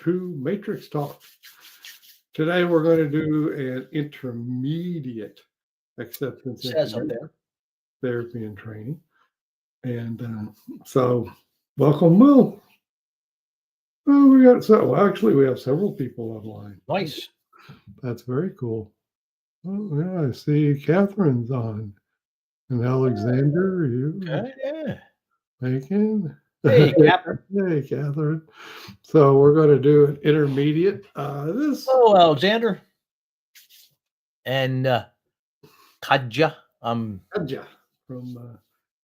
to Matrix Talk. Today we're going to do an intermediate acceptance Says up there. therapy and training. And so welcome, Will. Oh, we have several people online. Nice. That's very cool. Oh, yeah, I see Catherine's on. And Alexander, you, Okay, yeah. Bacon. Hey, Catherine. Hey, Catherine. So we're going to do an intermediate. Hello, Alexander. And Kadja. Katja from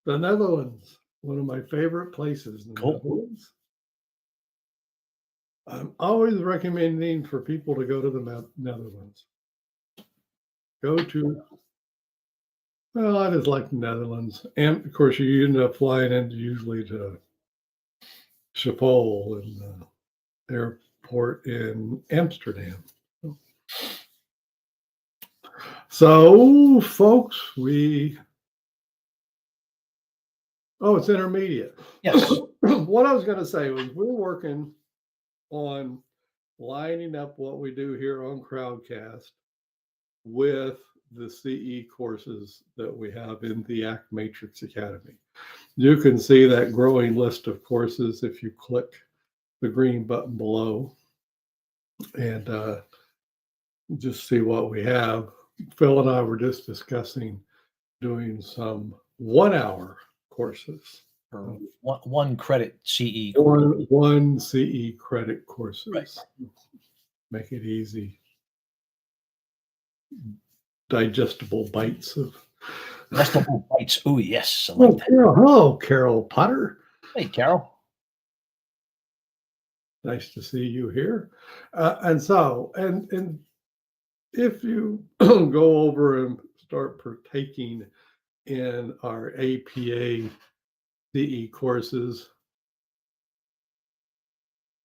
the Netherlands, one of my favorite places in the Cool. Netherlands. I'm always recommending for people to go to the Netherlands. I just like the Netherlands. And of course, you end up flying in usually to Schiphol and the airport in Amsterdam. So, folks, it's intermediate. Yes. What I was going to say was we're working on lining up what we do here on Crowdcast with the CE courses that we have in the ACT Matrix Academy. You can see that growing list of courses if you click the green button below and just see what we have. Phil and I were just discussing doing some 1 hour courses. One credit CE. One CE credit courses. Right. Make it easy. Digestible bites of. Digestible bites. Oh, yes. I like that. Hello, Carol Potter. Hey, Carol. Nice to see you here. And if you go over and start partaking in our APA CE courses,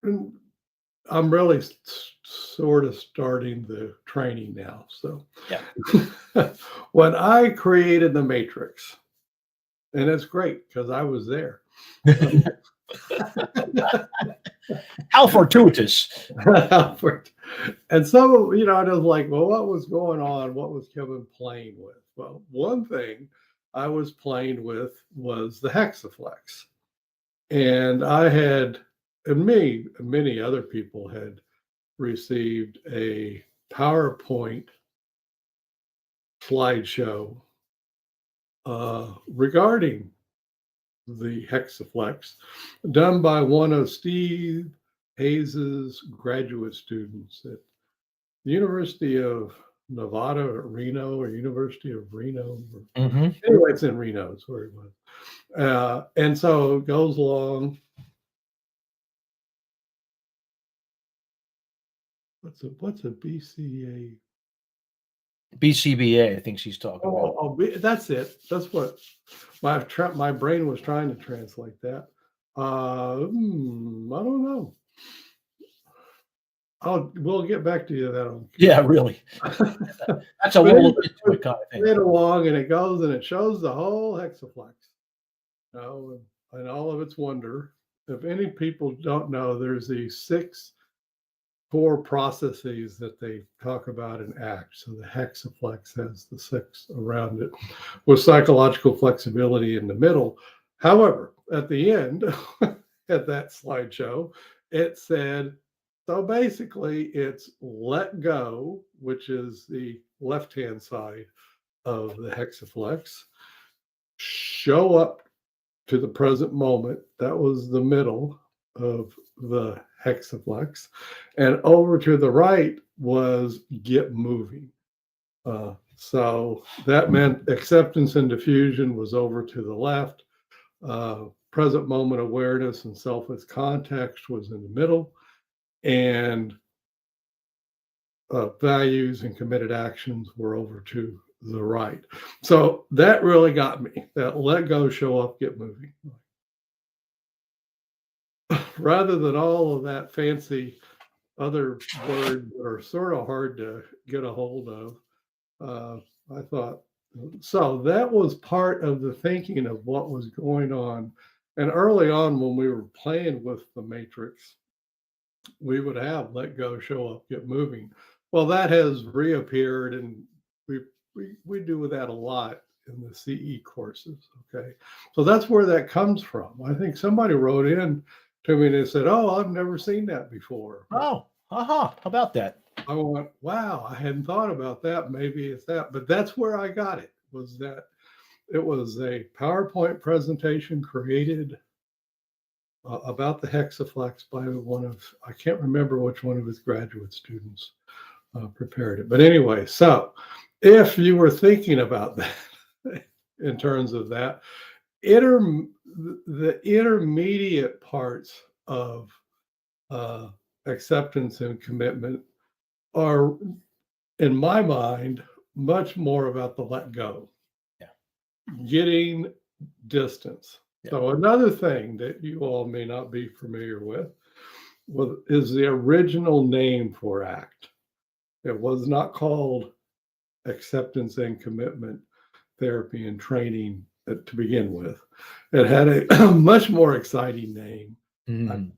and I'm really sort of starting the training now. So yeah. When I created the Matrix, and it's great because I was there. How fortuitous. And so, I was like, well, what was going on? What was Kevin playing with? Well, one thing I was playing with was the Hexaflex. And I had, and many other people had received a PowerPoint slideshow regarding the Hexaflex done by one of Steve Hayes's graduate students at the University of Nevada at Reno or University of Reno. Mm-hmm. Anyway, it's in Reno. It's where he was. And so it goes along. What's a BCA? BCBA, I think she's talking about. That's it. That's what my brain was trying to translate that. I don't know. We'll get back to you that. Yeah, really. That's a little into it kind of thing. It along and it goes and it shows the whole Hexaflex. And all of its wonder. If any people don't know, there's these 6 core processes that they talk about in ACT. So the Hexaflex has the 6 around it with psychological flexibility in the middle. However, at the end, at that slideshow, it said, so basically it's let go, which is the left-hand side of the Hexaflex, show up to the present moment. That was the middle of the Hexaflex, and over to the right was get moving. So that meant acceptance and diffusion was over to the left. Present moment awareness and self with context was in the middle, and values and committed actions were over to the right. So that really got me. That let go, show up, get moving. Rather than all of that fancy other words that are sort of hard to get a hold of, I thought, so that was part of the thinking of what was going on. And early on when we were playing with the Matrix, we would have let go, show up, get moving. Well, that has reappeared, and we do that a lot in the CE courses. Okay, so that's where that comes from. I think somebody wrote in to me and they said, "Oh, I've never seen that before." Oh, how about that? I went, "Wow, I hadn't thought about that. Maybe it's that." But that's where I got it. Was that it was a PowerPoint presentation created about the Hexaflex by I can't remember which one of his graduate students prepared it. But anyway, so if you were thinking about that in terms of that, the intermediate parts of acceptance and commitment are, in my mind, much more about the let go. Yeah. Getting distance. Yeah. So another thing that you all may not be familiar with is the original name for ACT. It was not called acceptance and commitment therapy and training to begin with. It had a much more exciting name. Mm.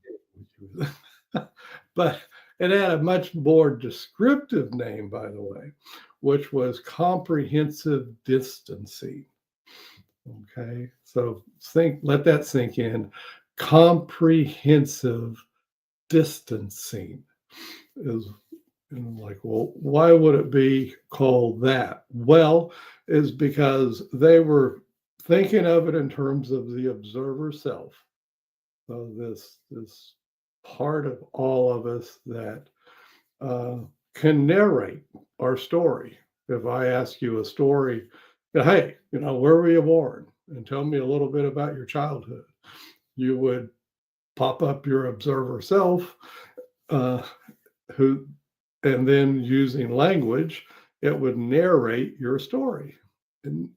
But it had a much more descriptive name, by the way, which was comprehensive distancing. Okay, so let that sink in. Comprehensive distancing is like, well, why would it be called that? Well, is because they were thinking of it in terms of the observer self. So this part of all of us that can narrate our story. If I ask you a story, hey, where were you born? And tell me a little bit about your childhood. You would pop up your observer self, and then using language, it would narrate your story. And,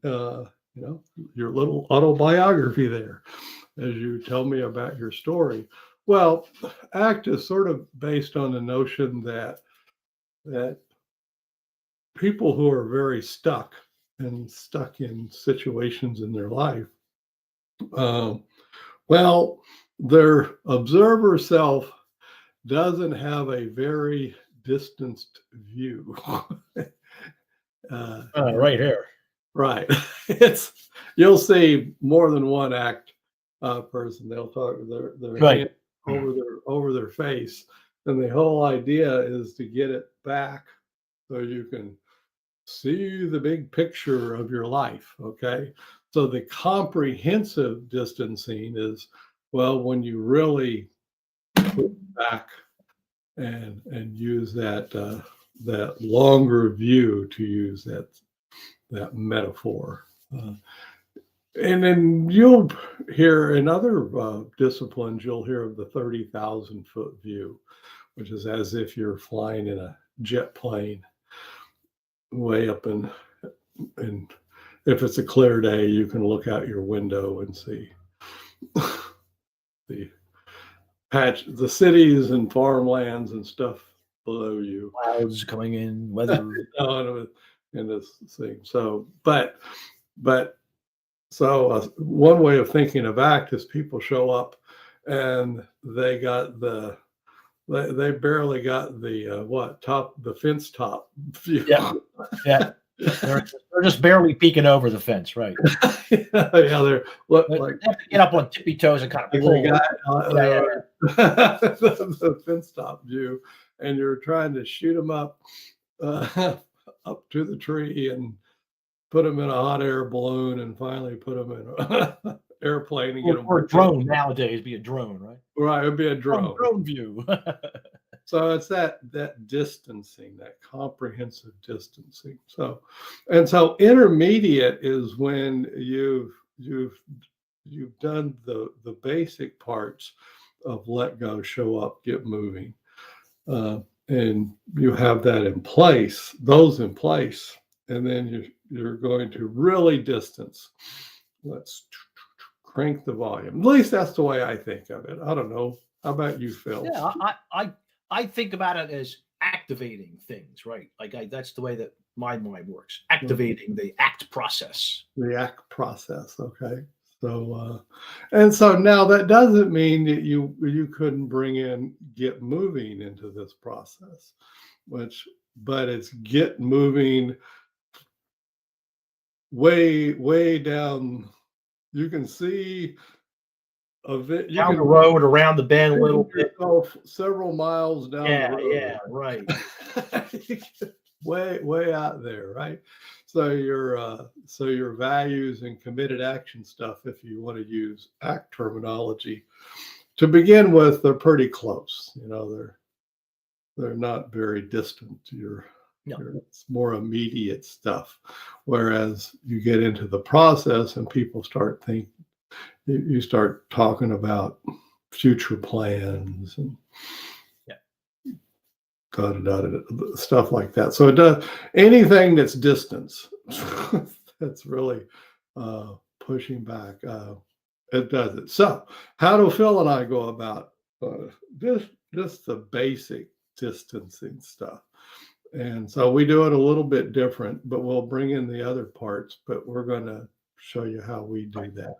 your little autobiography there as you tell me about your story. Well, ACT is sort of based on the notion that people who are very stuck in situations in their life, well, their observer self doesn't have a very distanced view. Right here. Right. You'll see more than one ACT person. They'll talk their Right. hand over their face, and the whole idea is to get it back so you can see the big picture of your life. Okay, so the comprehensive distancing is, well, when you really put back and use that longer view, to use that metaphor. And then you'll hear in other disciplines, you'll hear of the 30,000 foot view, which is as if you're flying in a jet plane way up and if it's a clear day, you can look out your window and see the cities and farmlands and stuff below you. Clouds coming in, weather. In this thing. So, so one way of thinking of ACT is people show up and they barely got the fence top view. Yeah. They're just barely peeking over the fence, right? They're they have to get up on tippy toes and kind of pull. The fence top view, and you're trying to shoot them up to the tree and put them in a hot air balloon and finally put them in an airplane and get them. Or a drone nowadays, be a drone, right? Right, it'd be a drone. Drone view. So it's that distancing, that comprehensive distancing. So intermediate is when you've done the basic parts of let go, show up, get moving, and you have that in place, and then you're going to really distance. Let's crank the volume. At least that's the way I think of it. I don't know. How about you, Phil? Yeah, I think about it as activating things, right? That's the way that my mind works. Activating the ACT process. The ACT process. Okay. So, and so now that doesn't mean that you couldn't bring in get moving into this process, which but it's get moving way down. You can see of it. You Down the can road, around the bend a little see bit. yourself several miles down the Yeah, road. yeah, right. Way out there, right? So your values and committed action stuff, if you want to use ACT terminology, to begin with, they're pretty close. They're not very distant. No. It's more immediate stuff. Whereas you get into the process and people start thinking, you start talking about future plans and stuff like that. So it does anything that's distance that's really pushing back. It does it. So how do Phil and I go about just the basic distancing stuff? And so we do it a little bit different, but we'll bring in the other parts. But we're going to show you how we do that.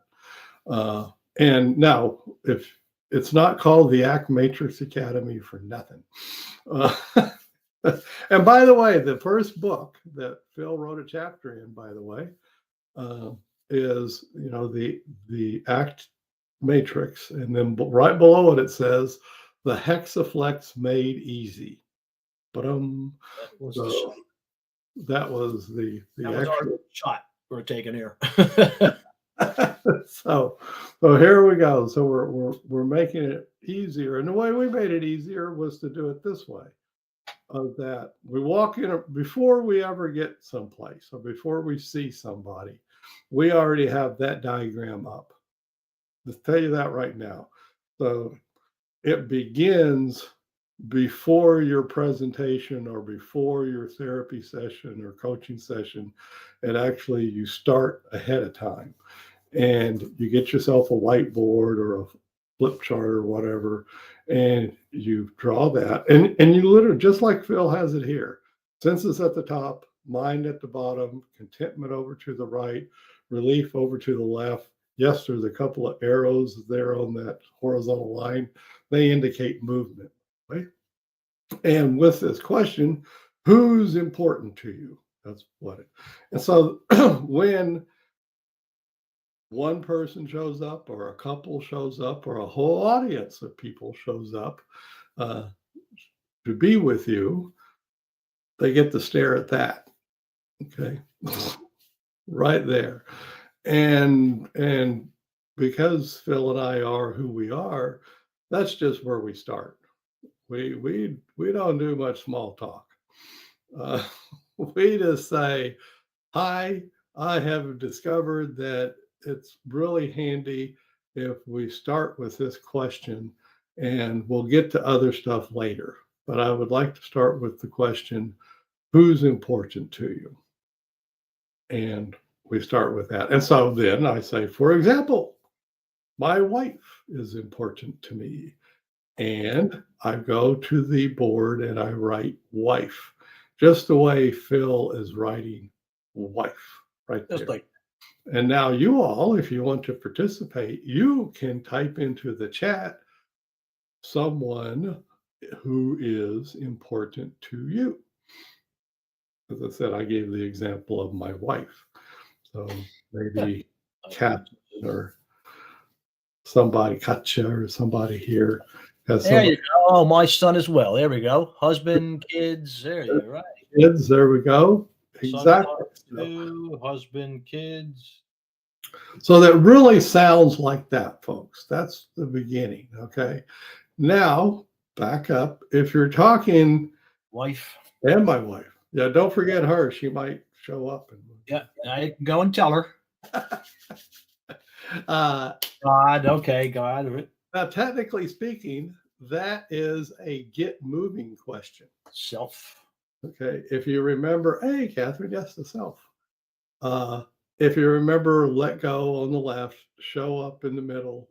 And now, if it's not called the ACT Matrix Academy for nothing. And by the way, the first book that Phil wrote a chapter in, by the way, is the ACT Matrix, and then right below it says the Hexaflex Made Easy. But that was the our shot we're taking here. So here we go. So we're making it easier, and the way we made it easier was to do it this way. Of that, we walk in before we ever get someplace, or before we see somebody, we already have that diagram up. Let's tell you that right now. So it begins before your presentation or before your therapy session or coaching session, and actually you start ahead of time. And you get yourself a whiteboard or a flip chart or whatever, and you draw that. And you literally, just like Phil has it here, senses at the top, mind at the bottom, contentment over to the right, relief over to the left. Yes, there's a couple of arrows there on that horizontal line. They indicate movement, right? And with this question, who's important to you? That's what it. And so when one person shows up, or a couple shows up, or a whole audience of people shows up to be with you, they get to stare at that. Okay. Right there. And because Phil and I are who we are, that's just where we start. We don't do much small talk. We just say, hi, I have discovered that it's really handy if we start with this question, and we'll get to other stuff later. But I would like to start with the question, who's important to you? And we start with that. And so then I say, for example, my wife is important to me. And I go to the board and I write wife, just the way Phil is writing wife right there. Just like, and now you all, if you want to participate, you can type into the chat someone who is important to you. As I said, I gave the example of my wife. So maybe Kat or somebody, Katja or somebody here. There you go. Oh, my son as well. There we go. Husband, kids. There you go. Right. Kids. There we go. Exactly. Son, husband, kids. So that really sounds like that, folks. That's the beginning. Okay. Now back up. If you're talking wife and my wife, yeah, don't forget her. She might show up. Yeah, I can go and tell her. God. Okay, God. Now, technically speaking, that is a get moving question. Self. Okay. If you remember, hey, Catherine, yes, the self. If you remember, let go on the left, show up in the middle,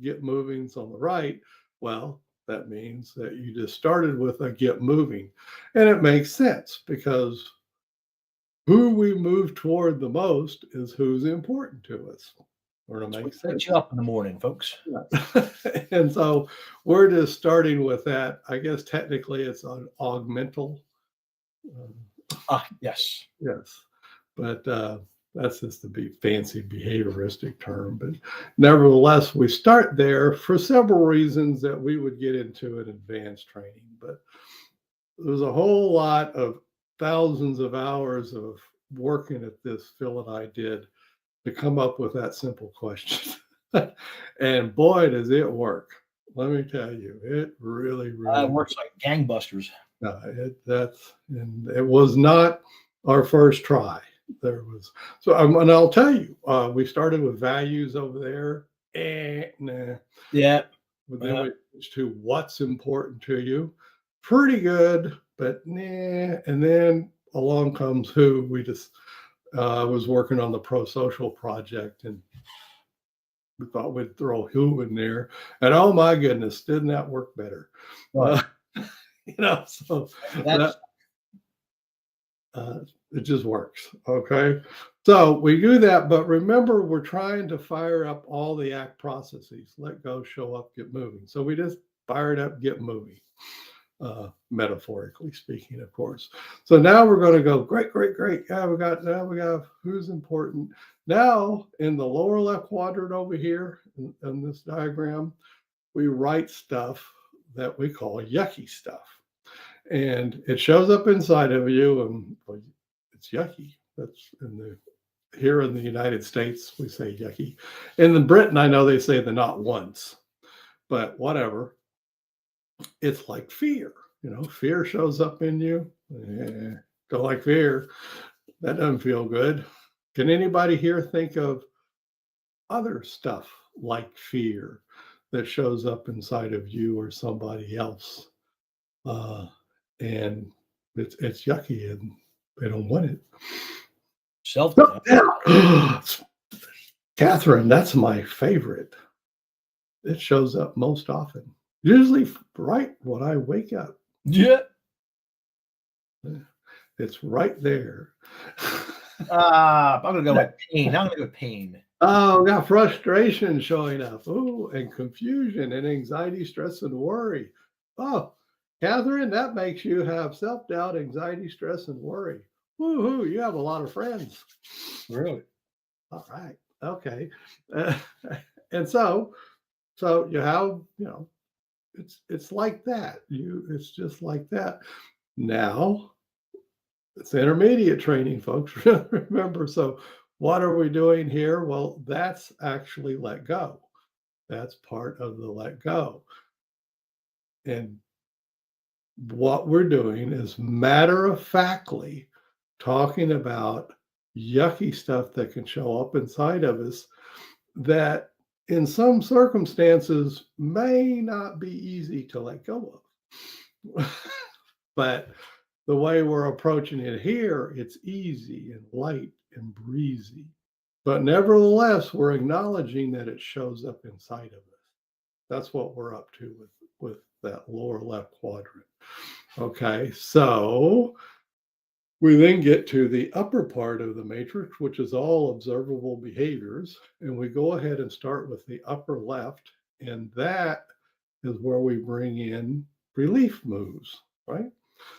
get movings on the right. Well, that means that you just started with a get moving. And it makes sense because who we move toward the most is who's important to us. or to make Wake sense. you up in the morning, folks. And so we're just starting with that. I guess technically it's an augmental. Yes. Yes, but that's just a big fancy behavioristic term. But nevertheless, we start there for several reasons that we would get into in advanced training. But there's a whole lot of thousands of hours of working at this Phil and I did to come up with that simple question. And boy, does it work. Let me tell you, it really, really It works like gangbusters. and it was not our first try. There was and I'll tell you, we started with values over there. Nah. Yeah. But then we switched to what's important to you. Pretty good, but nah. And then along comes who. We just was working on the pro-social project, and we thought we'd throw who in there. And oh my goodness, didn't that work better? Right. So That's it just works. Okay. So we do that, but remember, we're trying to fire up all the ACT processes: let go, show up, get moving. So we just fire it up, get moving, metaphorically speaking, of course. So now we're going to go, great, great, great. Yeah, we got who's important. Now in the lower left quadrant over here in this diagram, we write stuff that we call yucky stuff. And it shows up inside of you, and it's yucky. That's here in the United States, we say yucky. In Britain, I know they say the not once, but whatever. It's like fear. Fear shows up in you. Don't like fear. That doesn't feel good. Can anybody here think of other stuff like fear that shows up inside of you or somebody else? And it's yucky, and they don't want it. self-doubt. Catherine, that's my favorite. It shows up most often, usually right when I wake up. Yeah. It's right there. I'm gonna go with pain. I'm gonna go with pain. Oh, we got frustration showing up. Oh, and confusion and anxiety, stress, and worry. Oh, Catherine, that makes you have self-doubt, anxiety, stress, and worry. Woohoo, you have a lot of friends. Really? All right. Okay. And so you have, it's like that. It's just like that. Now it's intermediate training, folks. Remember, so what are we doing here? Well, that's actually let go. That's part of the let go. And what we're doing is matter-of-factly talking about yucky stuff that can show up inside of us that in some circumstances may not be easy to let go of. But the way we're approaching it here, it's easy and light and breezy. But nevertheless, we're acknowledging that it shows up inside of us. That's what we're up to with that lower left quadrant. Okay, so we then get to the upper part of the matrix, which is all observable behaviors. And we go ahead and start with the upper left. And that is where we bring in relief moves, right?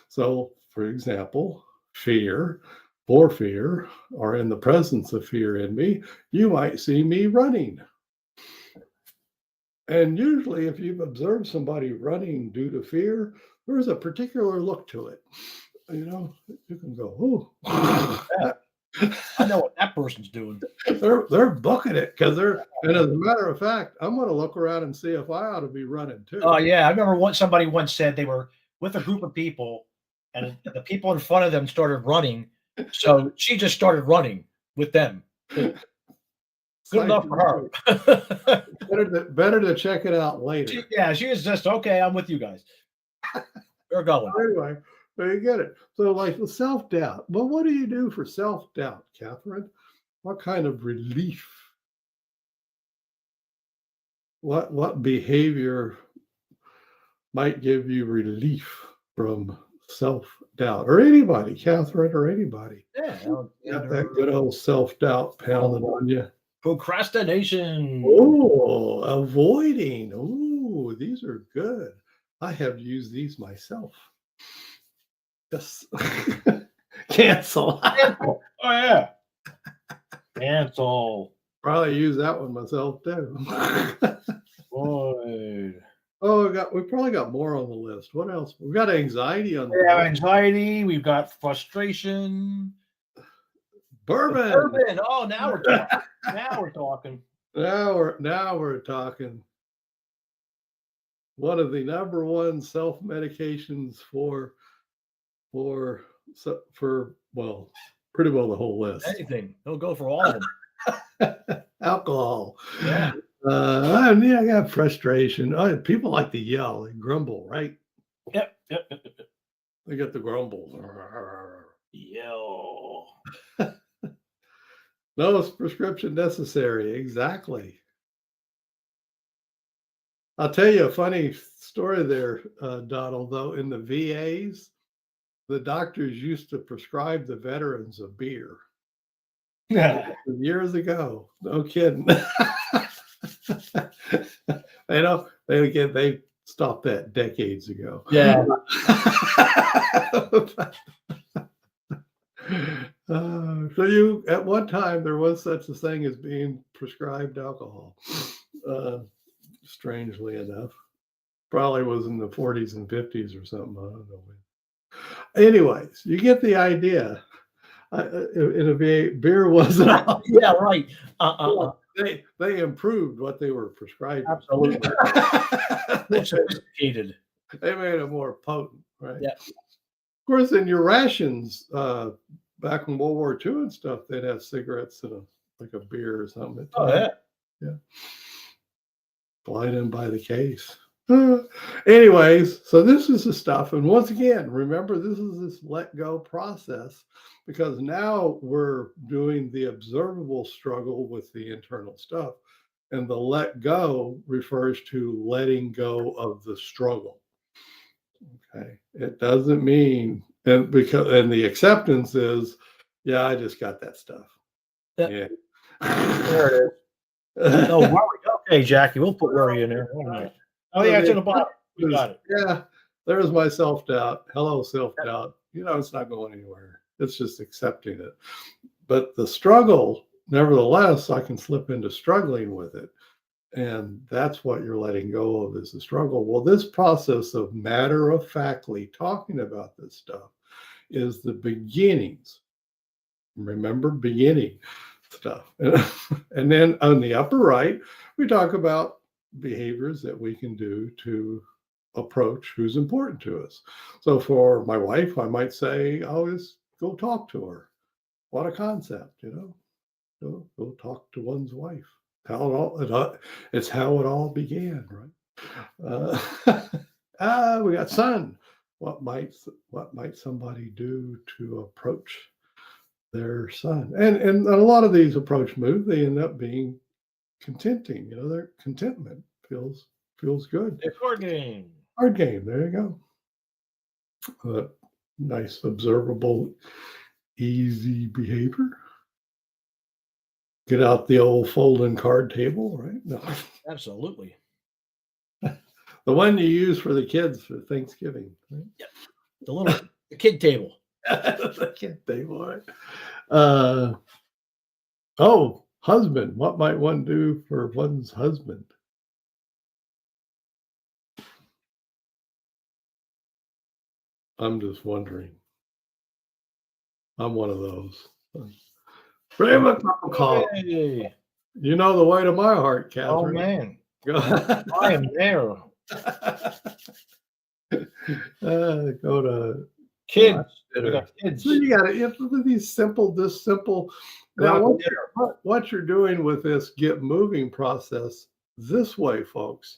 So, for example, fear, for fear, or in the presence of fear in me, you might see me running. And usually, if you've observed somebody running due to fear, there's a particular look to it. You can go, oh, I know what that person's doing. They're booking it because and as a matter of fact, I'm going to look around and see if I ought to be running too. Oh yeah, I remember somebody once said they were with a group of people, and the people in front of them started running, so she just started running with them. Good enough for her. better to check it out later. She was just okay. I'm with you guys. We're going. Anyway, there you get it. So, like the self-doubt. Well, what do you do for self-doubt, Catherine? What kind of relief? What behavior might give you relief from self-doubt? Or anybody, Catherine, or anybody. Yeah. Got that good old self-doubt pounding on you. Procrastination. Oh, avoiding. Oh, these are good. I have used these myself. Yes. Cancel. Cancel. Oh yeah. Cancel. Probably use that one myself too. Boy. Oh, we probably got more on the list. What else? We've got anxiety on the We have list. anxiety. We've got frustration. Bourbon. Bourbon. Oh, now we're talking. Now we're talking. Now we're talking. One of the number one self medications for well, pretty well the whole list. Anything. He'll go for all of them. Alcohol. Yeah. I got frustration. Oh, people like to yell and grumble, right? Yep. They get the grumbles. Yo. No prescription necessary. Exactly. I'll tell you a funny story there, Donald, though. In the VAs, the doctors used to prescribe the veterans a beer. Yeah. Years ago. No kidding. They stopped that decades ago. Yeah. So you, at one time, there was such a thing as being prescribed alcohol. Strangely enough, probably was in the 40s and 50s or something. I don't know when. Anyways, you get the idea. In a beer wasn't. Yeah, right. They improved what they were prescribing. Absolutely. More sophisticated. They made it more potent, right? Yeah. Of course, in your rations, back in World War II and stuff, they'd have cigarettes and like a beer or something. Oh yeah. Yeah. Flying in by the case. Anyways, so this is the stuff. And once again, remember, this is this let go process, because now we're doing the observable struggle with the internal stuff. And the let go refers to letting go of the struggle. Okay. It doesn't mean, and the acceptance is, yeah, I just got that stuff. Yeah. Yeah. There it is. Oh, worry. Okay, Jackie, we'll put worry in there. Oh yeah, it's in the bottom. We got it. Yeah, there's my self-doubt. Hello, self-doubt. It's not going anywhere. It's just accepting it. But the struggle, nevertheless, I can slip into struggling with it. And that's what you're letting go of, is the struggle. Well, this process of matter-of-factly talking about this stuff is the beginnings. Remember, beginning stuff. And then on the upper right, we talk about behaviors that we can do to approach who's important to us. So for my wife, I might say, "Oh, just go talk to her." What a concept, go talk to one's wife. It's how it all began, right? We got son. What might somebody do to approach their son? And a lot of these approach moves, they end up being contenting. Their contentment feels good. It's card game. Card game. There you go. Nice, observable, easy behavior. Get out the old folding card table, right? No. Absolutely. The one you use for the kids for Thanksgiving, right? Yep. The kid table. The kid table, right? Husband. What might one do for one's husband? I'm just wondering. I'm one of those. Bring him a cup of coffee. Hey. You know the way to my heart, Catherine. Oh man, Go. I am there. Go to Kids. dinner. We got kids. So you got to these simple. Now, what you're doing with this get moving process this way, folks,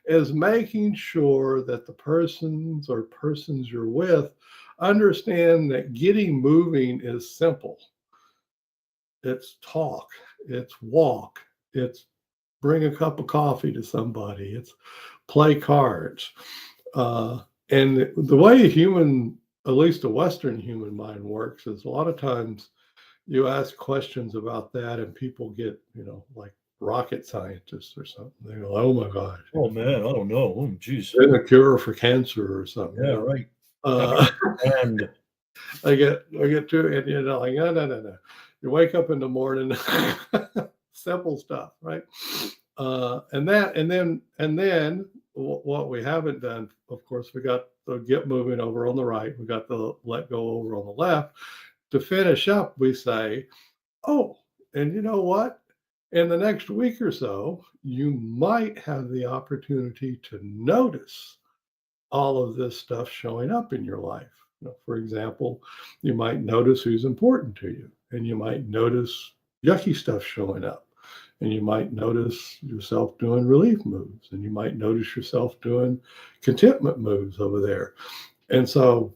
is making sure that the persons you're with understand that getting moving is simple. It's talk, it's walk, it's bring a cup of coffee to somebody, it's play cards. And the way at least the Western human mind works, is a lot of times you ask questions about that and people get, like rocket scientists or something. They go, oh my gosh, Oh man, I don't know. Oh, geez. there's a cure for cancer or something. Yeah, right. Uh, And I get to it, and like, no, no, no, no. You wake up in the morning, simple stuff, right? And then what we haven't done, of course, we got the get moving over on the right, we got the let go over on the left. To finish up, we say, oh, and you know what? In the next week or so, you might have the opportunity to notice all of this stuff showing up in your life. For example, you might notice who's important to you, and you might notice yucky stuff showing up, and you might notice yourself doing relief moves, and you might notice yourself doing contentment moves over there. And so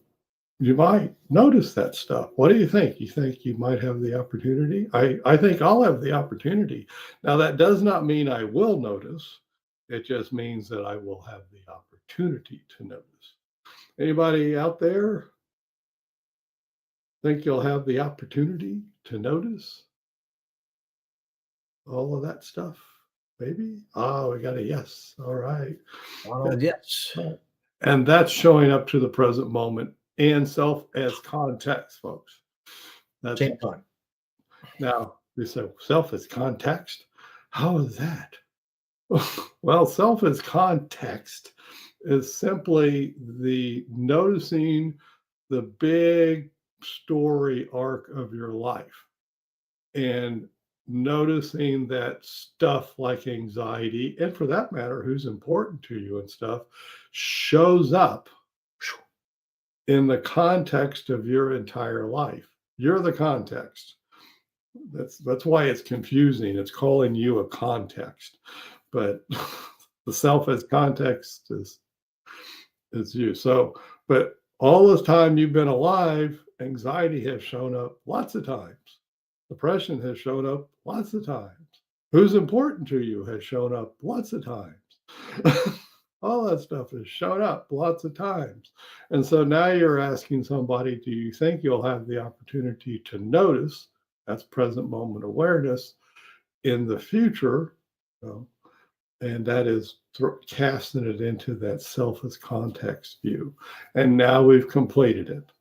you might notice that stuff. What do you think? You think you might have the opportunity? I think I'll have the opportunity. Now, that does not mean I will notice. It just means that I will have the opportunity to notice. Anybody out there think you'll have the opportunity to notice all of that stuff? Maybe? Oh, we got a yes. All right. yes. And that's showing up to the present moment and self as context, folks. That's Same time. Now, you say self as context. How is that? Well, self as context is simply the noticing the big story arc of your life and noticing that stuff like anxiety, and for that matter, who's important to you and stuff, shows up in the context of your entire life. You're the context. That's why it's confusing. It's calling you a context, but the self as context is you. So, but all this time you've been alive, anxiety has shown up lots of times. Depression has shown up lots of times. Who's important to you has shown up lots of times. All that stuff has shown up lots of times. And so now you're asking somebody, do you think you'll have the opportunity to notice? That's present moment awareness in the future. And that is casting it into that self as context view. And now we've completed it.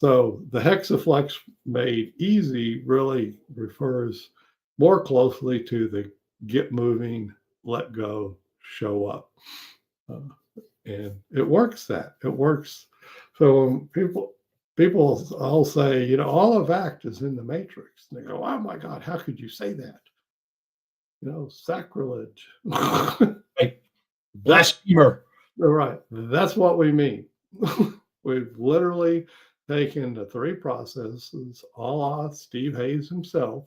So the hexaflex made easy really refers more closely to the get moving, let go, show up. And it works It works. So people all say, all of ACT is in the matrix. And they go, oh my God, how could you say that? Sacrilege. Right. Blasphemer. Right. That's what we mean. We've literally taken the three processes, a la Steve Hayes himself,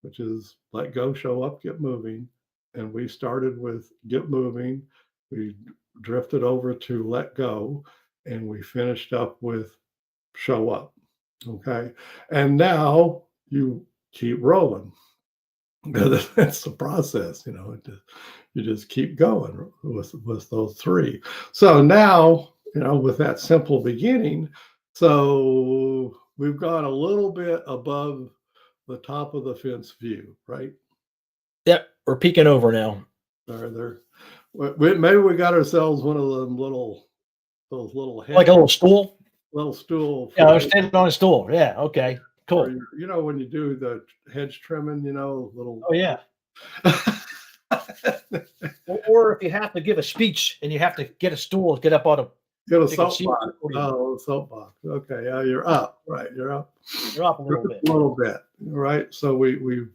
which is let go, show up, get moving. And we started with get moving. We drifted over to let go, and we finished up with show up. Okay. And now you keep rolling. That's the process, you just keep going with those three. So now, with that simple beginning, so we've got a little bit above the top of the fence view, right? Yep, we're peeking over now. Maybe we got ourselves one of them those little heads, like a little stool. Little stool. Yeah, I was standing on a stool. Yeah. Okay. Cool. When you do the hedge trimming, little. Oh yeah. or if you have to give a speech and you have to get a stool, get up on a. Get a soapbox. Oh, soapbox. Okay. Yeah, you're up. Right. You're up. You're up a little bit. A little bit. Right. So we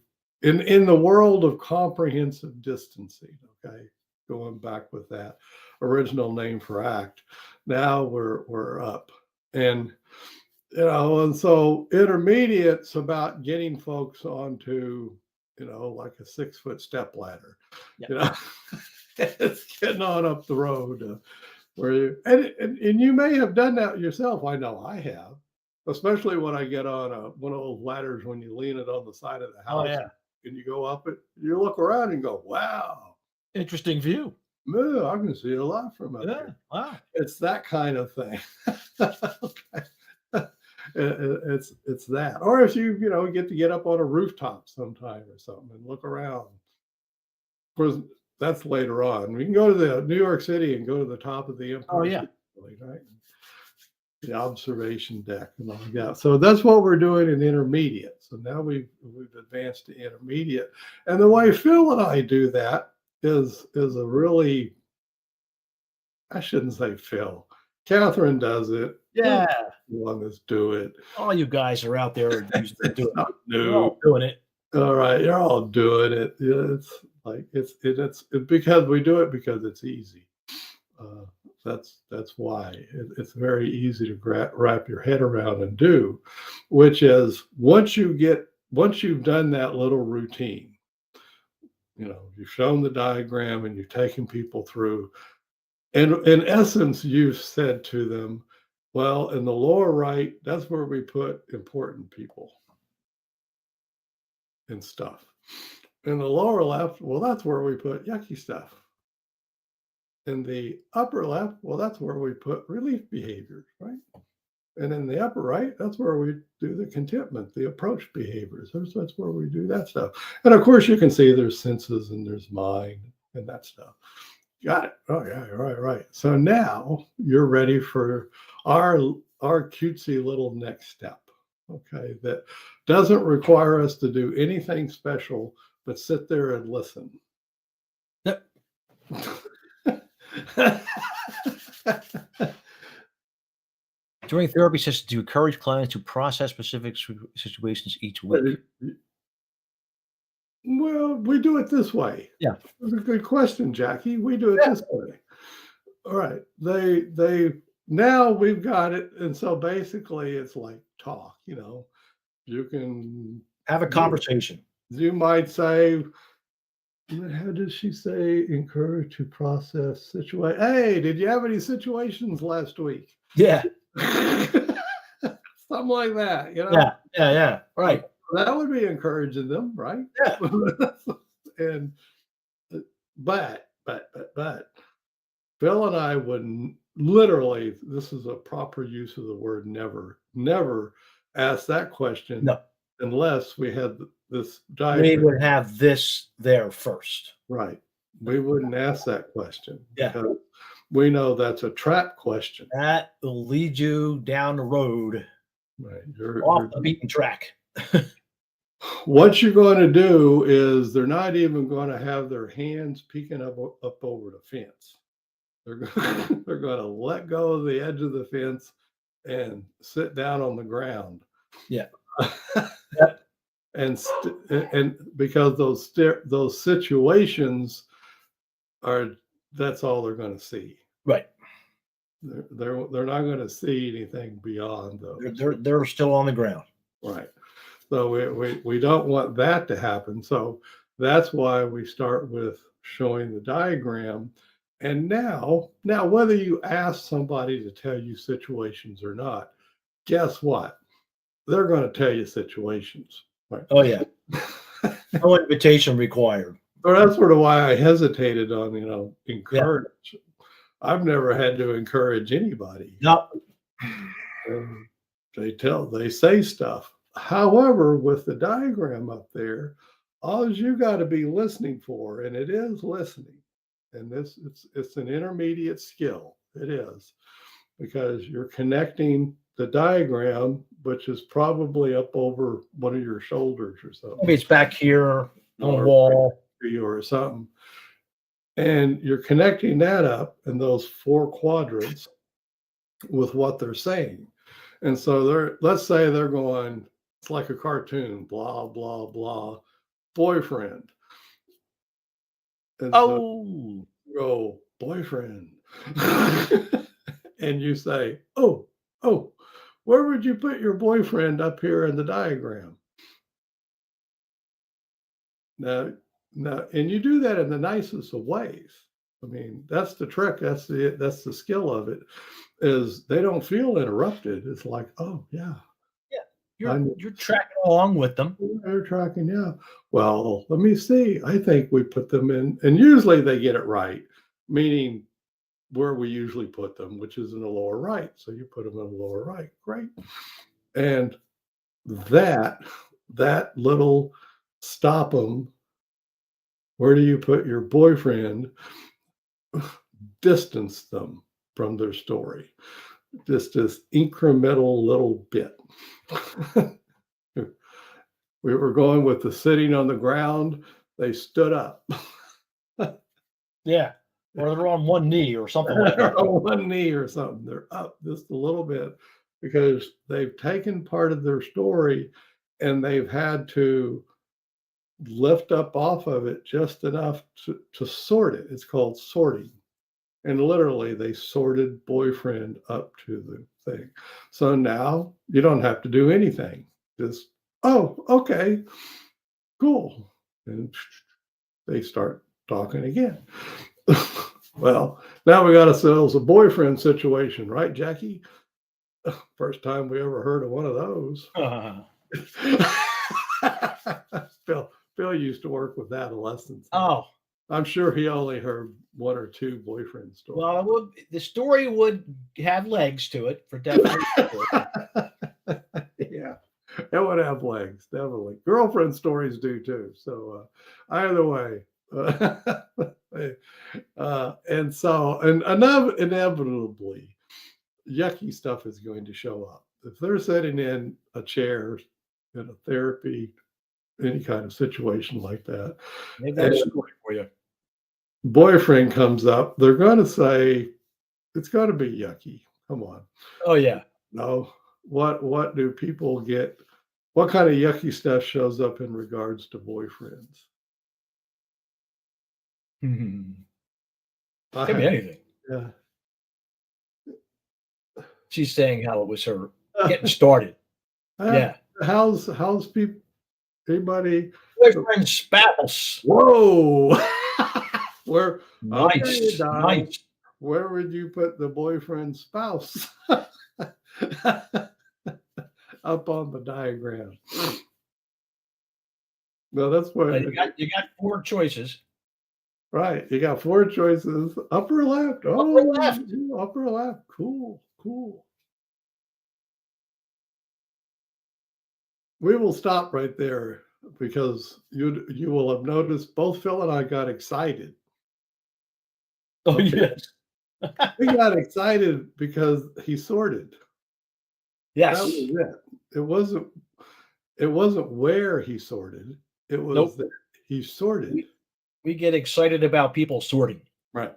in the world of comprehensive distancing. Okay. Going back with that original name for ACT. Now we're up. And and so intermediate's about getting folks onto, like a 6-foot step ladder. Yep. It's getting on up the road where you and you may have done that yourself. I know I have, especially when I get on one of those ladders when you lean it on the side of the house. Oh yeah. And you go up it, you look around and go, wow. Interesting view. Yeah, I can see a lot from up Yeah. here. Wow. It's that kind of thing. Okay. It's that. Or if you get to get up on a rooftop sometime or something and look around. Of course, that's later on. We can go to the New York City and go to the top of the Oh, Empire yeah. State Building, right? The observation deck and all that. So that's what we're doing in intermediate. So now we've advanced to intermediate. And the way Phil and I do that is a really, I shouldn't say Phil. Catherine does it. Yeah. One that's do it. All you guys are out there doing It's it. not You're new. all doing it. All right, you're all doing it. Yeah, it's like it's because we do it because it's easy. That's why it's very easy to wrap your head around and do, which is once you've done that little routine, you've shown the diagram and you've taken people through, and in essence, you've said to them, well, in the lower right, that's where we put important people and stuff. In the lower left, well, that's where we put yucky stuff. In the upper left, well, that's where we put relief behaviors, right? And in the upper right, that's where we do the contentment, the approach behaviors. That's where we do that stuff. And of course, you can see there's senses and there's mind and that stuff. Got it. Oh, yeah, right. So now you're ready for our cutesy little next step, okay, that doesn't require us to do anything special, but sit there and listen. Yep. During therapy sessions, do you encourage clients to process specific situations each week? Well, we do it this way. Yeah. That's a good question, Jackie. We do it this way. All right. They now we've got it. And so basically it's like talk, you can have a conversation. You might say, how does she say, encourage to process situation? Hey, did you have any situations last week? Yeah. Something like that, Yeah. Right. That would be encouraging them, right? Yeah. And but Phil and I wouldn't literally, this is a proper use of the word never ask that question. No. Unless we had this diagram. We would have this there first. Right. We wouldn't ask that question. Yeah. Because we know that's a trap question. That will lead you down the road. Right. Off the beaten track. What you're going to do is they're not even going to have their hands peeking up over the fence. They're going to let go of the edge of the fence and sit down on the ground. Yeah. Yep. And because those situations that's all they're going to see. Right. They're not going to see anything beyond those. They're still on the ground. Right. So we don't want that to happen. So that's why we start with showing the diagram. And now whether you ask somebody to tell you situations or not, guess what? They're going to tell you situations. Right? Oh, yeah. No invitation required. So that's sort of why I hesitated on, encourage. Yeah. I've never had to encourage anybody. No. They say stuff. However, with the diagram up there, all you got to be listening for, and it is listening. And it's an intermediate skill. It is, because you're connecting the diagram, which is probably up over one of your shoulders or something. Maybe it's back here on the wall or something. And you're connecting that up in those 4 quadrants with what they're saying. And so let's say they're going, it's like a cartoon, blah, blah, blah, boyfriend. And so you go, boyfriend. And you say, oh, where would you put your boyfriend up here in the diagram? Now, and you do that in the nicest of ways. I mean, that's the trick. That's the skill of it, is they don't feel interrupted. It's like, oh yeah. Yeah. You're tracking along with them. They're tracking, yeah. Well, let me see. I think we put them in, and usually they get it right, meaning where we usually put them, which is in the lower right. So you put them in the lower right. Great. And that little stop them, where do you put your boyfriend, distance them from their story. Just this incremental little bit. We were going with the sitting on the ground. They stood up. Yeah. Or they're on one knee or something like that. On one knee or something. They're up just a little bit because they've taken part of their story and they've had to lift up off of it just enough to sort it. It's called sorting. And literally, they sorted boyfriend up to the thing. So now you don't have to do anything. Just, oh, okay, cool. And they start talking again. Well, now we got ourselves a boyfriend situation, right, Jackie? First time we ever heard of one of those. Phil used to work with adolescents. Oh, I'm sure he only heard one or two boyfriend stories. well, the story would have legs to it for definitely. Yeah, it would have legs, definitely. Girlfriend stories do too. So either way, and so inevitably, yucky stuff is going to show up. If they're sitting in a chair in a therapy, any kind of situation like that, Maybe that's a story for you. boyfriend comes up, they're going to say, it's got to be yucky. Come on. Oh yeah. No. What do people get? What kind of yucky stuff shows up in regards to boyfriends? Could be anything. Yeah. She's saying how it was her getting started. Yeah. How's people? Anybody? Boyfriend spouse. Whoa. Where? Nice. Don, Nice. where would you put the boyfriend spouse? Up on the diagram. No, that's what You got 4 choices. right. You got 4 choices. Upper left. Oh, left. Upper left. Cool. We will stop right there because you will have noticed both Phil and I got excited. Oh Okay. yes. We got excited because he sorted. Yes. That was it. It wasn't where he sorted. It was Nope. that he sorted. We get excited about people sorting. Right.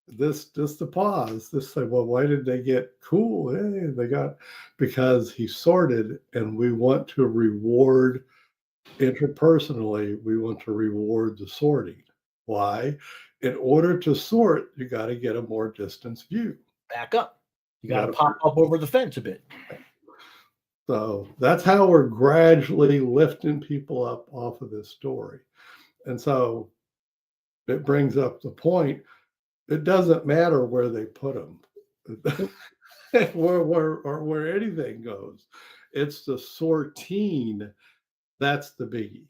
This just the pause. This say, well, why did they get cool? Hey, they got because he sorted, and we want to reward interpersonally. We want to reward the sorting. Why? In order to sort, you got to get a more distance view. Back up. You got to pop up over the fence a bit. So that's how we're gradually lifting people up off of this story. And so it brings up the point. It doesn't matter where they put them, where anything goes. It's the sorting that's the biggie.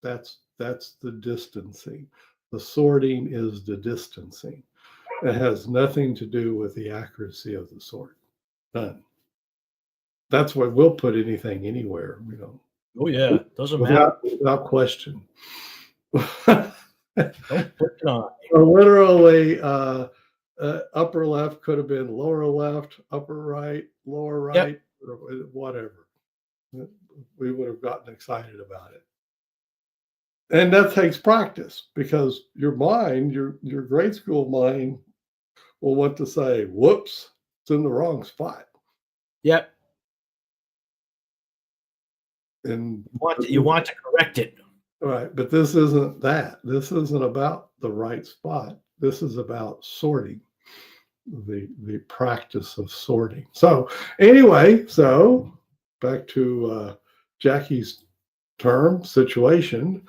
That's the distancing. The sorting is the distancing. It has nothing to do with the accuracy of the sort. None. That's why we'll put anything anywhere. Oh yeah, doesn't matter. Without question. Don't put it on. Literally, upper left could have been lower left, upper right, lower right, or whatever. We would have gotten excited about it. And that takes practice because your mind, your grade school mind, will want to say, whoops, it's in the wrong spot. Yep. And you want to correct it. Right. But this isn't that. This isn't about the right spot. This is about sorting, the practice of sorting. So anyway, back to Jackie's term situation.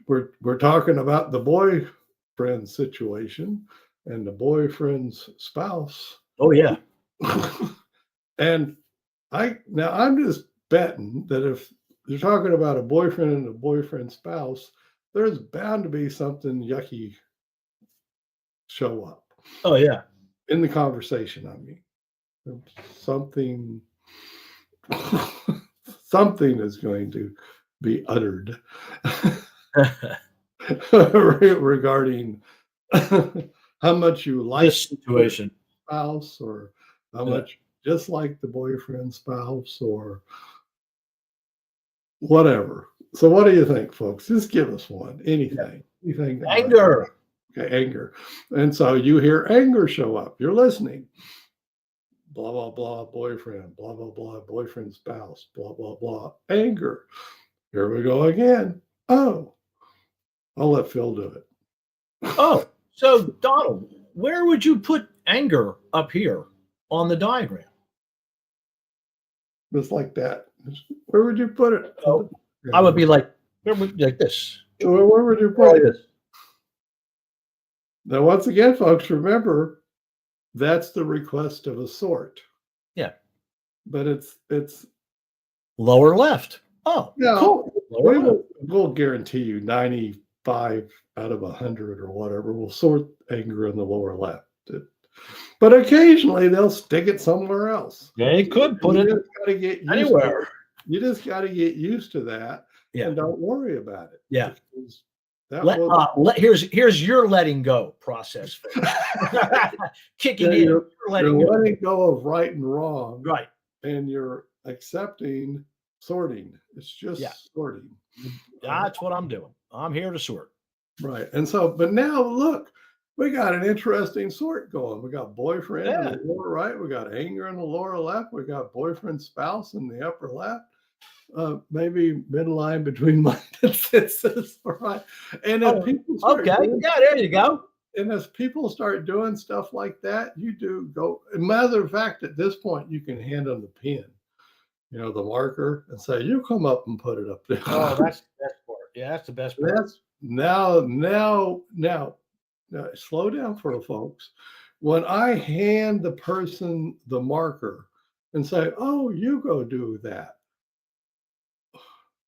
We're talking about the boyfriend situation and the boyfriend's spouse. Oh yeah. And I'm just betting that if you're talking about a boyfriend and a boyfriend spouse, there's bound to be something yucky show up. Oh yeah. In the conversation, I mean, something something is going to be uttered regarding how much you like This situation. spouse, or how Yeah. much you dislike the boyfriend, spouse, or whatever. So what do you think, folks? Just give us one. Anything. Anything. Anger. Okay, anger. And so you hear anger show up. You're listening. Blah, blah, blah, boyfriend, blah, blah, blah, boyfriend, spouse, blah, blah, blah, anger. Here we go again. Oh, I'll let Phil do it. Oh, so Donald, where would you put anger up here on the diagram? Just like that. Where would you put it? Oh, I would be like, like this. Where would you put it? Now, once again, folks, remember, that's the request of a sort. Yeah. But it's Lower left. Oh, no, cool. Lower left. we'll guarantee you 95 out of 100 or whatever will sort anger in the lower left. But occasionally they'll stick it somewhere else. They could put You it just gotta get used anywhere. You just got to get used to that, Yeah. and don't worry about it. Yeah. Because that Here's your letting go process. Kicking in. you're Letting go. letting go of right and wrong, Right. and you're accepting sorting. It's just sorting. That's what I'm doing. I'm here to sort. Right. And so, but now look, we got an interesting sort going. We got boyfriend in Yeah. the lower right. We got anger in the lower left. We got boyfriend, spouse in the upper left. Maybe midline between mine and Sis's, right? And if people start doing, there you go. and as people start doing stuff like that, you do go. As a matter of fact, at this point, you can hand them the pen, the marker, and say, "You come up and put it up there." Oh, that's the best part. Yeah, that's the best part. That's now. Slow down for the folks. When I hand the person the marker and say, "Oh, you go do that."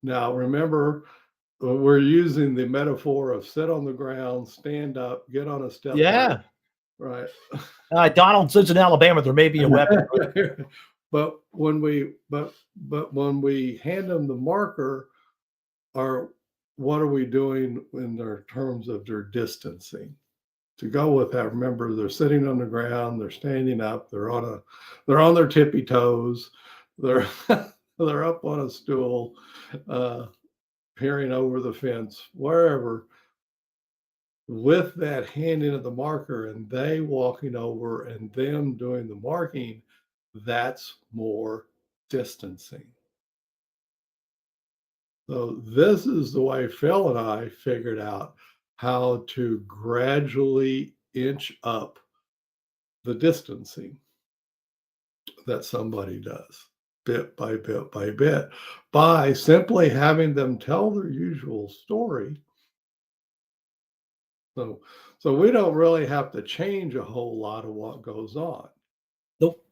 Now, remember, we're using the metaphor of sit on the ground, stand up, get on a step. Yeah. Right. Donald lives in Alabama. There may be a weapon. But when we hand them the marker, what are we doing in their terms of their distancing? To go with that, remember, they're sitting on the ground, they're standing up, they're on their tippy toes, they're they're up on a stool, peering over the fence, wherever. With that handing of the marker and they walking over and them doing the marking, that's more distancing. So this is the way Phil and I figured out how to gradually inch up the distancing that somebody does, bit by bit by bit, by simply having them tell their usual story. So we don't really have to change a whole lot of what goes on. Nope.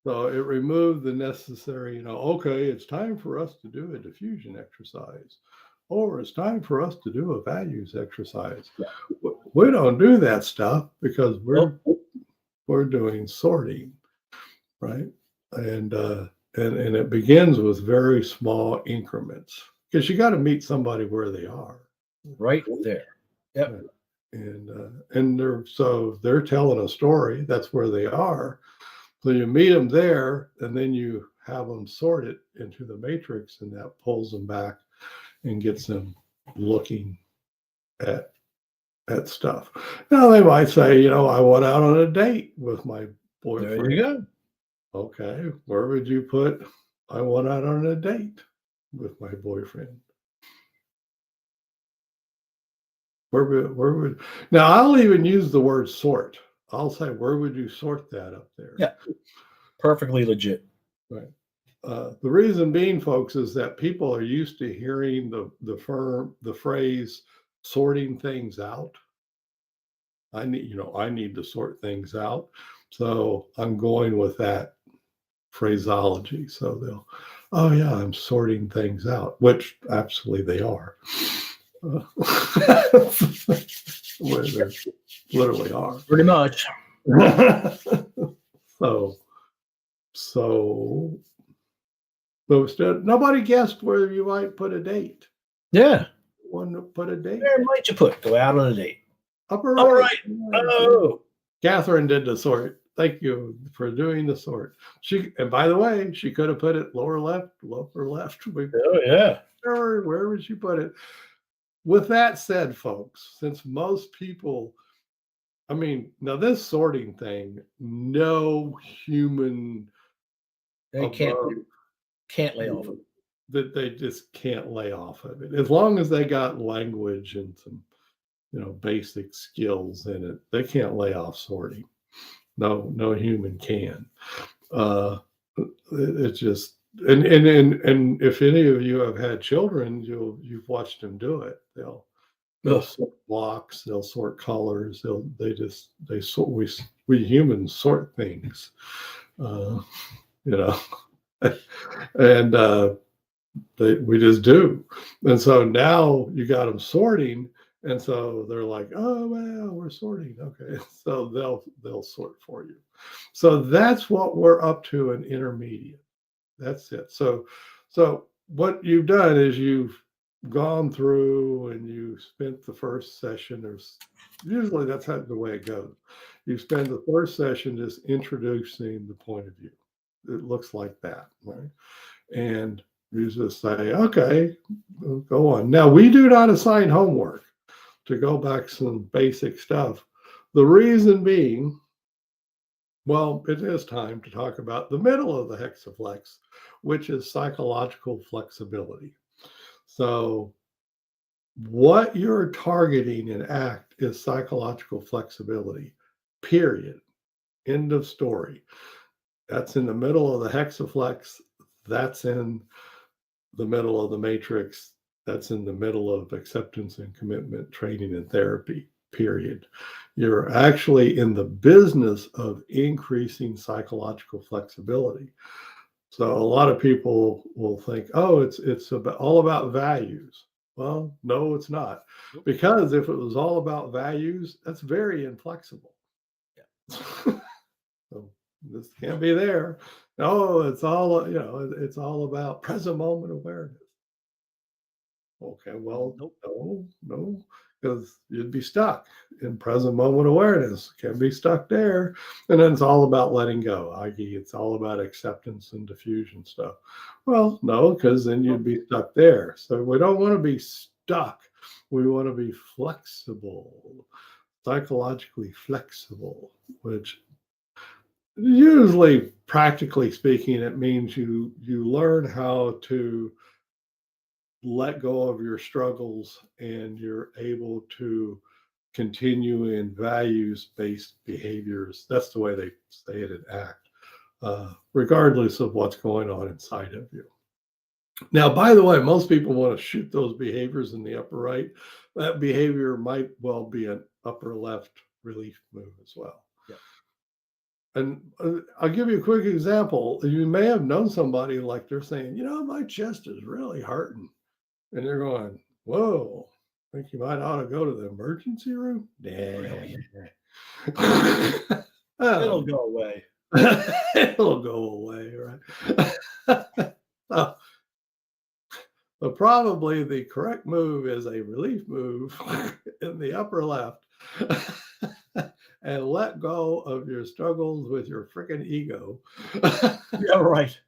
So it removed the necessary, okay, it's time for us to do a diffusion exercise, or it's time for us to do a values exercise. Yeah. We don't do that stuff because we're doing sorting, right? And it begins with very small increments because you got to meet somebody where they are. Right there. Yep. And they're telling a story. That's where they are. So you meet them there, and then you have them sort it into the matrix, and that pulls them back and gets them looking at stuff. Now they might say, I went out on a date with my boyfriend. There you go. Okay, where would you put I went out on a date with my boyfriend? Where would now I'll even use the word sort. I'll say, where would you sort that up there? Yeah. Perfectly legit. Right. The reason being, folks, is that people are used to hearing the phrase sorting things out. I need to sort things out. So I'm going with that phraseology. So oh yeah, I'm sorting things out, which absolutely they are. Where they literally are. Pretty much. So So instead, nobody guessed where you might put a date. Yeah. One to put a date. Where might you put? Go out on a date. Upper All right. right. Oh. Catherine did the sort. Thank you for doing the sort. And by the way, she could have put it lower left, upper left. Oh, yeah. Wherever she put it. With that said, folks, since most people, I mean, now this sorting thing, no human They can't lay off of it. that they just can't lay off of it. As long as they got language and some, basic skills in it, they can't lay off sorting. No human can. It's just, and if any of you have had children, you've watched them do it. They'll sort blocks, they'll sort colors, they sort, we humans sort things, and we just do. And so now you got them sorting, and so they're like, oh well, we're sorting, okay. So they'll sort for you. So that's what we're up to in intermediate. That's it. So what you've done is you've gone through and you spent the first session, or usually that's how the way it goes. You spend the first session just introducing the point of view. It looks like that, right? And you just say, okay, go on. Now, we do not assign homework, to go back some basic stuff. The reason being, well, it is time to talk about the middle of the Hexaflex, which is psychological flexibility. So what you're targeting in ACT is psychological flexibility, period. End of story. That's in the middle of the Hexaflex. That's in the middle of the matrix. That's in the middle of acceptance and commitment training and therapy, period. You're actually in the business of increasing psychological flexibility. So a lot of people will think, oh, it's all about values. Well, no, it's not. Because if it was all about values, that's very inflexible. Yeah. So this can't be there. No, it's all, it's all about present moment awareness. Okay, well, no, because you'd be stuck in present moment awareness. Can be stuck there. And then it's all about letting go, i.e., it's all about acceptance and diffusion stuff. Well, no, because then you'd be stuck there. So we don't want to be stuck. We want to be flexible, psychologically flexible, which usually, practically speaking, it means you learn how to let go of your struggles, and you're able to continue in values-based behaviors. That's the way they say it in ACT, regardless of what's going on inside of you. Now, by the way, most people want to shoot those behaviors in the upper right. That behavior might well be an upper left relief move as well. Yeah. And I'll give you a quick example. You may have known somebody like they're saying, my chest is really hurting. And they're going, whoa, think you might ought to go to the emergency room? Really? It'll go away. It'll go away, right? So probably the correct move is a relief move in the upper left. And let go of your struggles with your freaking ego. Yeah, right.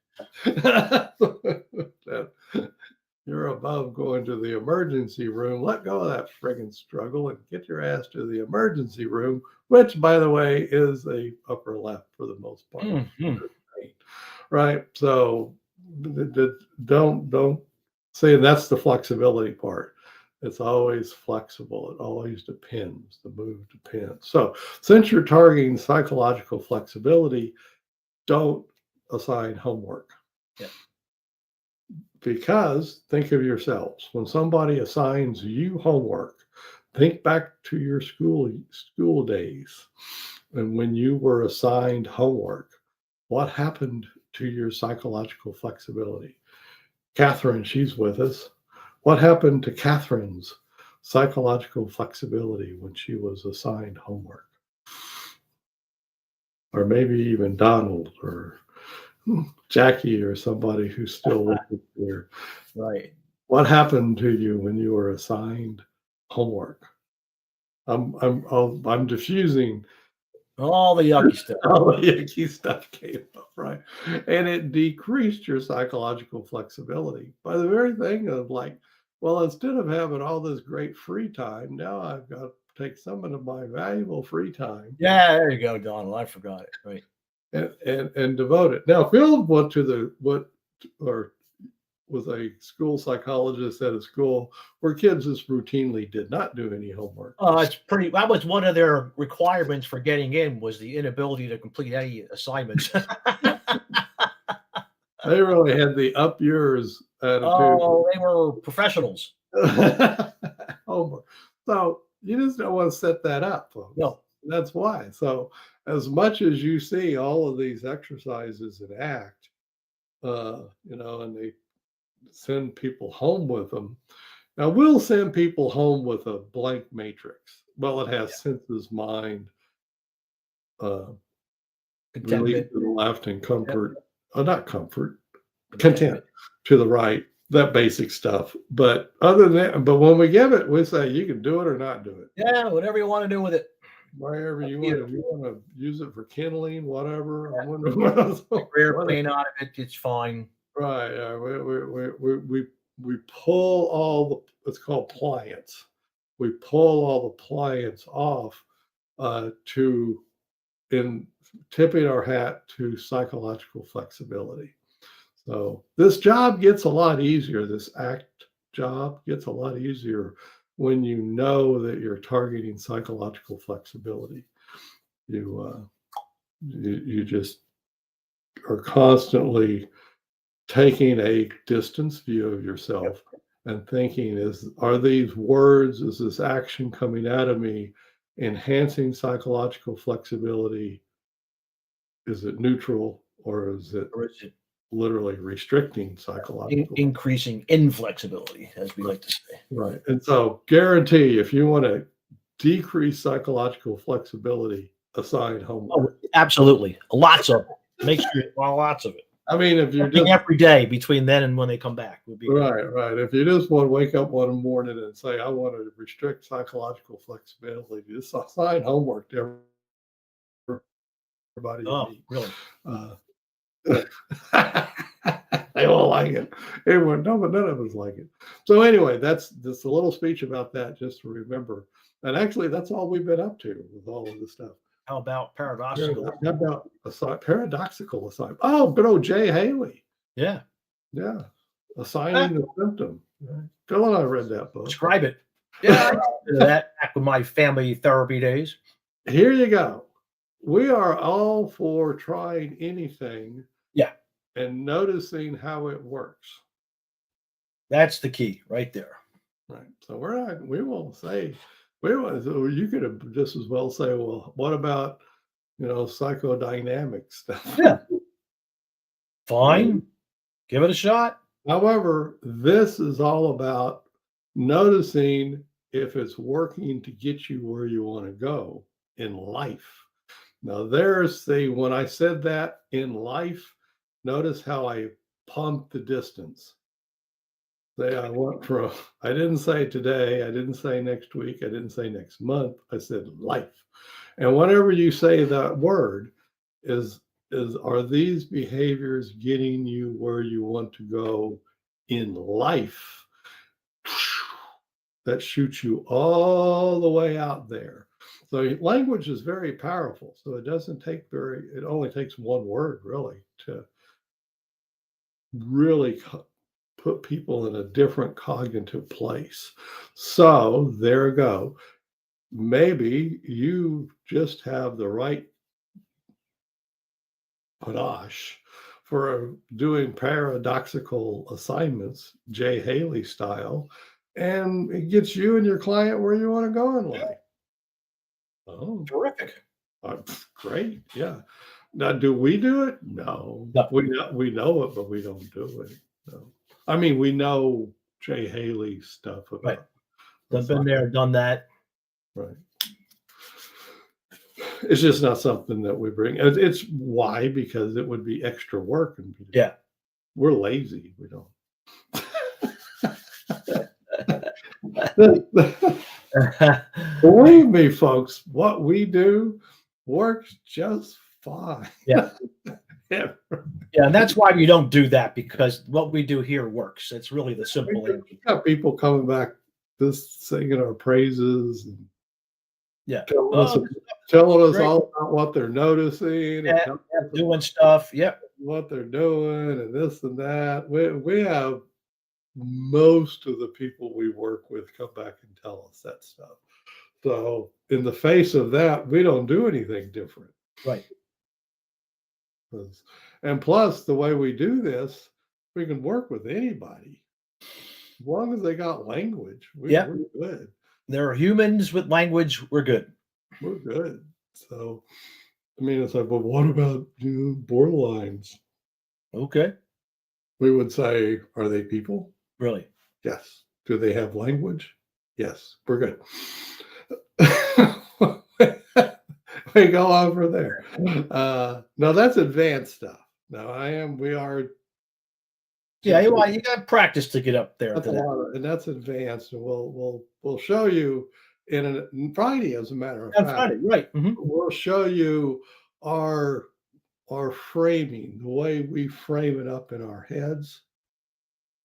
You're above going to the emergency room. Let go of that friggin' struggle and get your ass to the emergency room, which, by the way, is a upper left for the most part. Mm-hmm. Right? So don't say that's the flexibility part. It's always flexible. It always depends. The move depends. So since you're targeting psychological flexibility, don't assign homework. Yeah. Because think of yourselves. When somebody assigns you homework, think back to your school days. And when you were assigned homework, what happened to your psychological flexibility? Catherine, she's with us. What happened to Catherine's psychological flexibility when she was assigned homework? Or maybe even Donald, or Jackie or somebody who's still working here. Right. What happened to you when you were assigned homework? I'm diffusing All the yucky stuff. all the yucky stuff came up, right? And it decreased your psychological flexibility by the very thing of like, well, instead of having all this great free time, now I've got to take some of my valuable free time Yeah, there you go, Donald. I forgot it. Right. and devote it. Now, Phil went to or was a school psychologist at a school where kids just routinely did not do any homework. It's pretty. That was one of their requirements for getting in, was the inability to complete any assignments. They really had the up yours attitude. Oh, they were professionals. Homework. So you just don't want to set that up, folks. No. That's why. So as much as you see all of these exercises in ACT, and they send people home with them. Now we'll send people home with a blank matrix. Well, it has senses, mind, relief Contentment. to the left, and comfort. Not comfort, content to the right. That basic stuff. But when we give it, we say you can do it or not do it. Yeah, whatever you want to do with it. Wherever you want. If you want to use it for kindling, whatever. Yeah. I wonder what else. Airplane out of it, it's fine. Right. We pull all the, it's called pliance. We pull all the pliance off in tipping our hat to psychological flexibility. So this job gets a lot easier. This ACT job gets a lot easier when you know that you're targeting psychological flexibility. You just are constantly taking a distance view of yourself and thinking, are these words, is this action coming out of me enhancing psychological flexibility? Is it neutral, or is it literally restricting psychological increasing inflexibility, as we like to say? Right. And so guarantee, if you want to decrease psychological flexibility, assign homework. Oh, absolutely. Lots of it. Make sure lots of it. I mean, if you're just every day between then and when they come back would be right. If you just want to wake up one morning and say, I want to restrict psychological flexibility, just assign homework to everybody. Oh, really? They all like it. Everyone, no, but none of us like it. So anyway, that's just a little speech about that, just to remember. And actually, that's all we've been up to with all of this stuff. How about paradoxical? How about paradoxical assignment? Oh, good old Jay Haley. Yeah. Yeah. Assigning the symptom. Phil and I read that book. Describe it. Yeah, I did that back with my family therapy days. Here you go. We are all for trying anything. Yeah. And noticing how it works. That's the key right there. Right. So so you could have just as well say, well, what about, psychodynamic stuff? Yeah. Fine. Give it a shot. However, this is all about noticing if it's working to get you where you want to go in life. Now, when I said that in life, notice how I pumped the distance. I didn't say today, I didn't say next week, I didn't say next month, I said life. And whenever you say that word, are these behaviors getting you where you want to go in life? That shoots you all the way out there. So language is very powerful. So it only takes one word really to really put people in a different cognitive place. So there you go. Maybe you just have the right panache for doing paradoxical assignments, Jay Haley style, and it gets you and your client where you want to go in life. Oh, terrific. Great. Yeah. Now, do we do it? No. We know it, but we don't do it. No. I mean, we know Jay Haley stuff about. Right. I've been there, done that. Right. it's just not something that we bring. It's why, because it would be extra work, and Yeah. we're lazy. We don't. Believe me, folks, what we do works just fine. Yeah. Yeah. Yeah, and that's why we don't do that, because what we do here works. It's really the simple We answer. got people coming back just singing our praises and Yeah. telling us, Oh, great. all about what they're noticing and Yeah, telling yeah, us doing stuff. Yep. what they're doing and this and that. We have most of the people we work with come back and tell us that stuff. So in the face of that, we don't do anything different. Right. And plus, the way we do this, we can work with anybody. As long as they got language, Yeah. we're good. There are humans with language. We're good. We're good. So, I mean, it's like, well, what about borderlines? Okay. We would say, are they people? Really? Yes. Do they have language? Yes. We're good. We go over there. No, that's advanced stuff. No, we are. Yeah, you got to practice to get up there. That's To a that. lot and that's advanced, and we'll show you in Friday, as a matter of On fact. Friday, right? We'll show you our framing, the way we frame it up in our heads,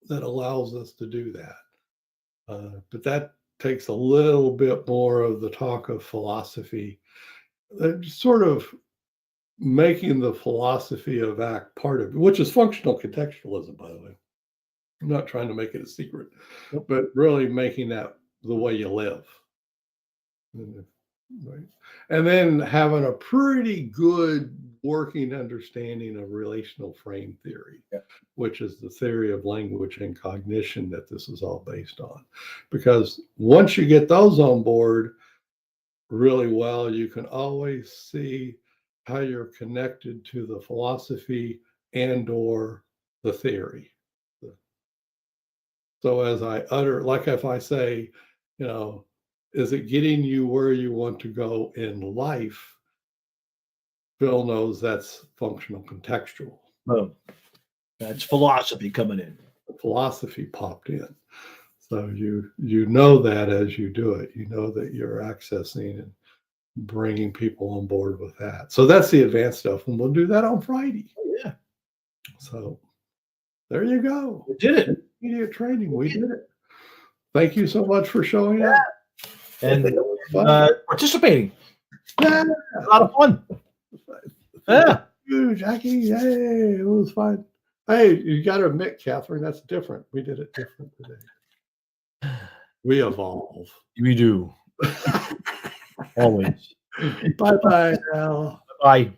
that allows us to do that. But that takes a little bit more of the talk of philosophy, sort of making the philosophy of ACT part of it, which is functional contextualism, by the way. I'm not trying to make it a secret, but really making that the way you live. Right. And then having a pretty good working understanding of relational frame theory, which is the theory of language and cognition that this is all based on. Because once you get those on board really well, you can always see how you're connected to the philosophy and or the theory. So as I utter, like if I say, is it getting you where you want to go in life? Phil knows that's functional contextual. Boom. That's philosophy coming in. The philosophy popped in. So you know that as you do it, you know that you're accessing and bringing people on board with that. So that's the advanced stuff, and we'll do that on Friday. Yeah. So there you go. We did it. Media training. We did it. Thank you so much for showing up and participating. Yeah. A lot of fun. Yeah. You, Jackie. Hey, it was fun. Hey, you got to admit, Catherine, that's different. We did it different today. We evolve. We do. Always. Bye-bye now. Bye.